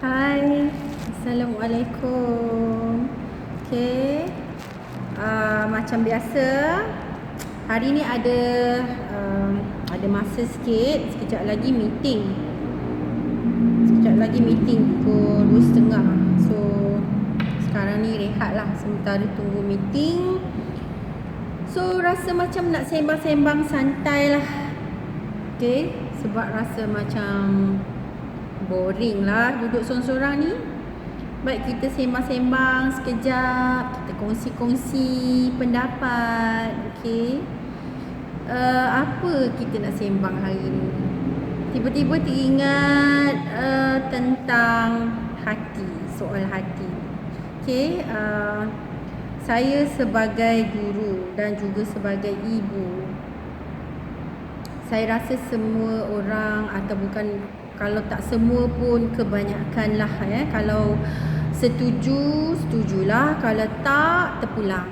Hai, Assalamualaikum. Okay, macam biasa, hari ni ada masa sikit. Sekejap lagi meeting pukul 2:30. So sekarang ni rehat lah sementara tunggu meeting. So rasa macam nak sembang-sembang santai lah. Okay, sebab rasa macam boring lah duduk sorang-sorang ni. Baik kita sembang-sembang sekejap, kita kongsi-kongsi pendapat. Okay, apa kita nak sembang hari ni? Tiba-tiba teringat tentang hati, soal hati. Okay, saya sebagai guru dan juga sebagai ibu, saya rasa semua orang, atau bukan, kalau tak semua pun kebanyakan lah kalau setuju, setujulah. Kalau tak, terpulang.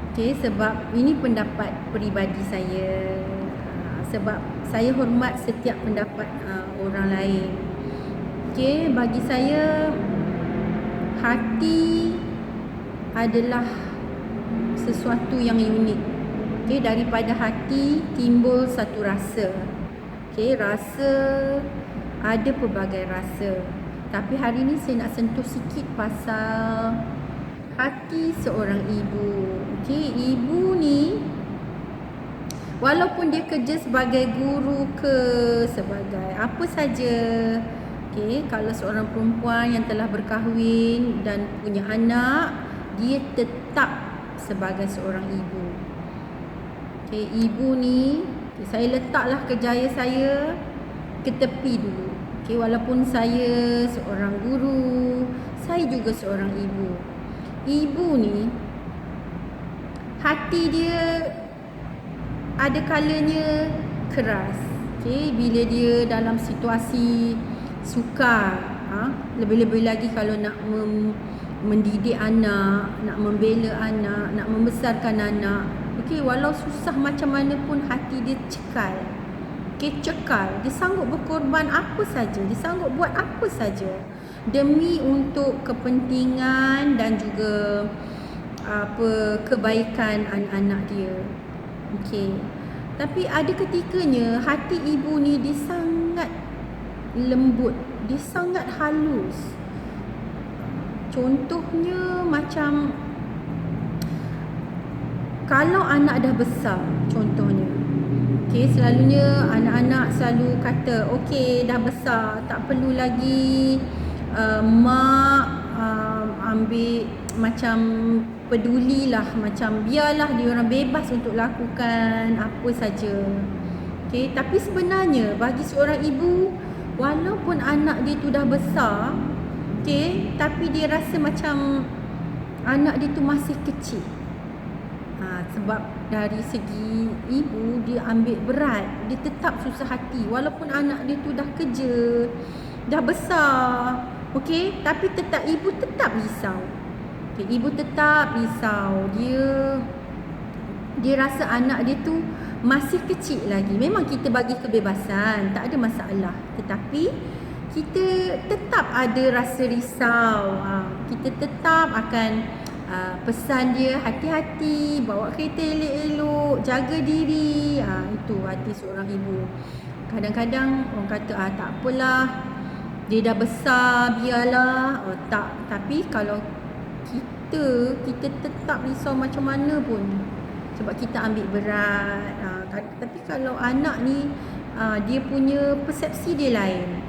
Okay, sebab ini pendapat peribadi saya. Sebab saya hormat setiap pendapat orang lain. Okay, bagi saya hati adalah sesuatu yang unik. Okay, daripada hati timbul satu rasa. Okay, rasa, ada pelbagai rasa. Tapi hari ni saya nak sentuh sikit pasal hati seorang ibu. Okay, ibu ni walaupun dia kerja sebagai guru ke sebagai apa saja, okay, kalau seorang perempuan yang telah berkahwin dan punya anak, dia tetap sebagai seorang ibu. Okay, ibu ni, saya letaklah kerjaya saya ke tepi dulu. Okay, walaupun saya seorang guru, saya juga seorang ibu. Ibu ni, hati dia ada kalanya keras. Okay, bila dia dalam situasi sukar, lebih-lebih lagi kalau nak mendidik anak, nak membela anak, nak membesarkan anak. Okay, walau susah macam mana pun hati dia cekal. Okay, cekal. Dia sanggup berkorban apa saja, dia sanggup buat apa saja demi untuk kepentingan dan juga kebaikan anak-anak dia. Okay, tapi ada ketikanya hati ibu ni dia sangat lembut, dia sangat halus. Contohnya macam kalau anak dah besar, contohnya, okay, selalunya anak-anak selalu kata, okay, dah besar, tak perlu lagi mak ambil macam pedulilah, macam biarlah dia orang bebas untuk lakukan apa saja. Okay, tapi sebenarnya bagi seorang ibu, walaupun anak dia tu dah besar, okay, tapi dia rasa macam anak dia tu masih kecil. Sebab dari segi ibu, dia ambil berat, dia tetap susah hati walaupun anak dia tu dah kerja, dah besar. Okay, tapi ibu tetap risau. Okay, ibu tetap risau. Dia rasa anak dia tu masih kecil lagi. Memang kita bagi kebebasan, tak ada masalah, tetapi kita tetap ada rasa risau. Kita tetap akan pesan dia, hati-hati, bawa kereta elok-elok, jaga diri. Itu hati seorang ibu. Kadang-kadang orang kata tak apalah, dia dah besar, biarlah. Tak, tapi kalau kita tetap risau macam mana pun, sebab kita ambil berat. Tapi kalau anak ni, dia punya persepsi dia lain.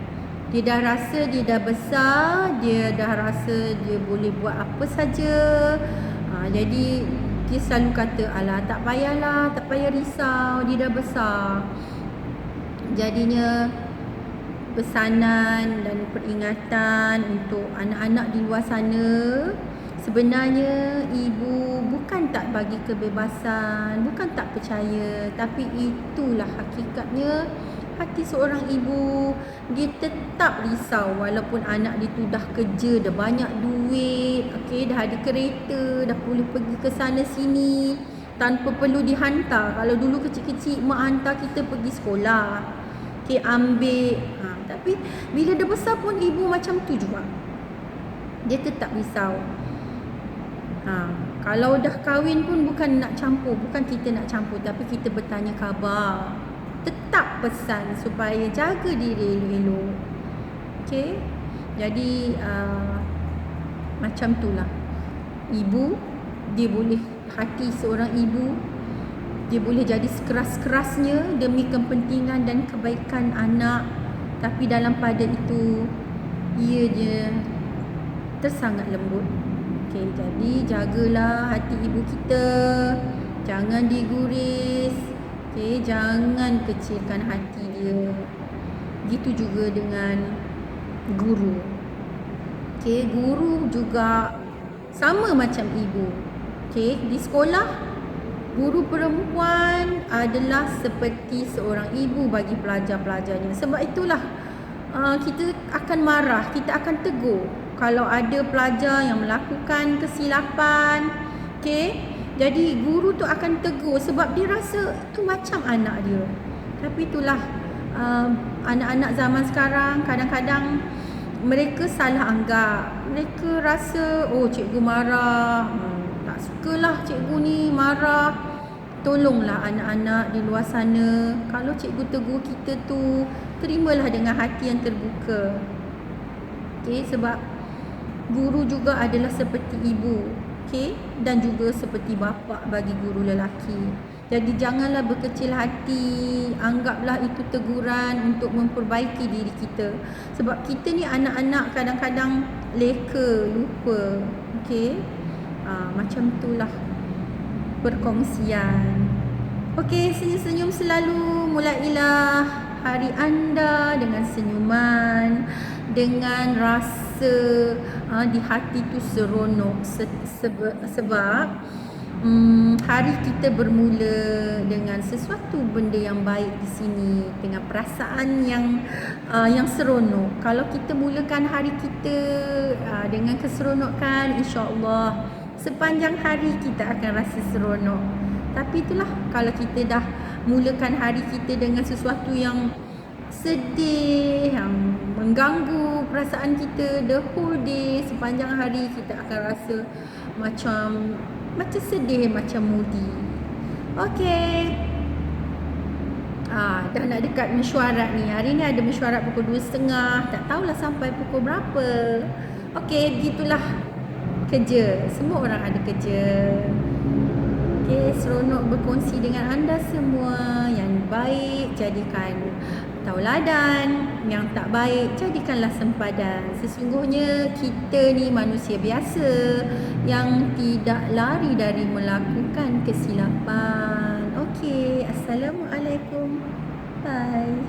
Dia dah rasa dia dah besar, dia dah rasa dia boleh buat apa saja. Jadi dia selalu kata, alah tak payahlah, tak payah risau, dia dah besar. Jadinya pesanan dan peringatan untuk anak-anak di luar sana, sebenarnya ibu bukan tak bagi kebebasan, bukan tak percaya, tapi itulah hakikatnya hati seorang ibu. Dia tetap risau walaupun anak dia tu dah kerja, dah banyak duit, okay, dah ada kereta, dah boleh pergi ke sana sini tanpa perlu dihantar. Kalau dulu kecil-kecil mak hantar kita pergi sekolah, okay, ambil. Tapi Bila dah besar pun ibu macam tu juga. Dia tetap risau. Kalau dah kahwin pun bukan nak campur, bukan kita nak campur, tapi kita bertanya khabar. Tetap pesan supaya jaga diri elok-elok. Okey. Jadi macam itulah. Ibu, dia boleh, hati seorang ibu, dia boleh jadi sekeras-kerasnya demi kepentingan dan kebaikan anak, tapi dalam pada itu ia je tersangat lembut. Okey, jadi jagalah hati ibu kita, jangan diguris. Okey, jangan kecilkan hati dia. Begitu juga dengan guru. Okey, guru juga sama macam ibu. Okey, di sekolah guru perempuan adalah seperti seorang ibu bagi pelajar-pelajarnya. Sebab itulah kita akan marah, kita akan tegur kalau ada pelajar yang melakukan kesilapan. Okey, jadi guru tu akan tegur sebab dia rasa tu macam anak dia. Tapi itulah anak-anak zaman sekarang kadang-kadang mereka salah anggap. Mereka rasa cikgu marah, tak sukalah cikgu ni marah. Tolonglah anak-anak di luar sana, kalau cikgu tegur kita tu, terimalah dengan hati yang terbuka. Okey, sebab guru juga adalah seperti ibu, okey, dan juga seperti bapa bagi guru lelaki. Jadi janganlah berkecil hati, anggaplah itu teguran untuk memperbaiki diri kita. Sebab kita ni anak-anak kadang-kadang leka, lupa. Okey, macam itulah perkongsian. Okey, senyum-senyum selalu. Mulailah hari anda dengan senyuman, dengan rasa di hati tu seronok. Sebab hari kita bermula dengan sesuatu benda yang baik di sini, dengan perasaan yang seronok. Kalau kita mulakan hari kita dengan keseronokan, insya-Allah sepanjang hari kita akan rasa seronok. Tapi itulah, kalau kita dah mulakan hari kita dengan sesuatu yang sedih, yang mengganggu perasaan kita, the whole day, sepanjang hari kita akan rasa macam sedih, macam moody. Okey. Dah nak dekat mesyuarat ni. Hari ni ada mesyuarat pukul 2.30. Tak tahulah sampai pukul berapa. Okey, begitulah kerja. Semua orang ada kerja. Okey, seronok berkongsi dengan anda semua. Yang baik jadikan tauladan, yang tak baik jadikanlah sempadan. Sesungguhnya kita ni manusia biasa yang tidak lari dari melakukan kesilapan. Okey, assalamualaikum. Bye.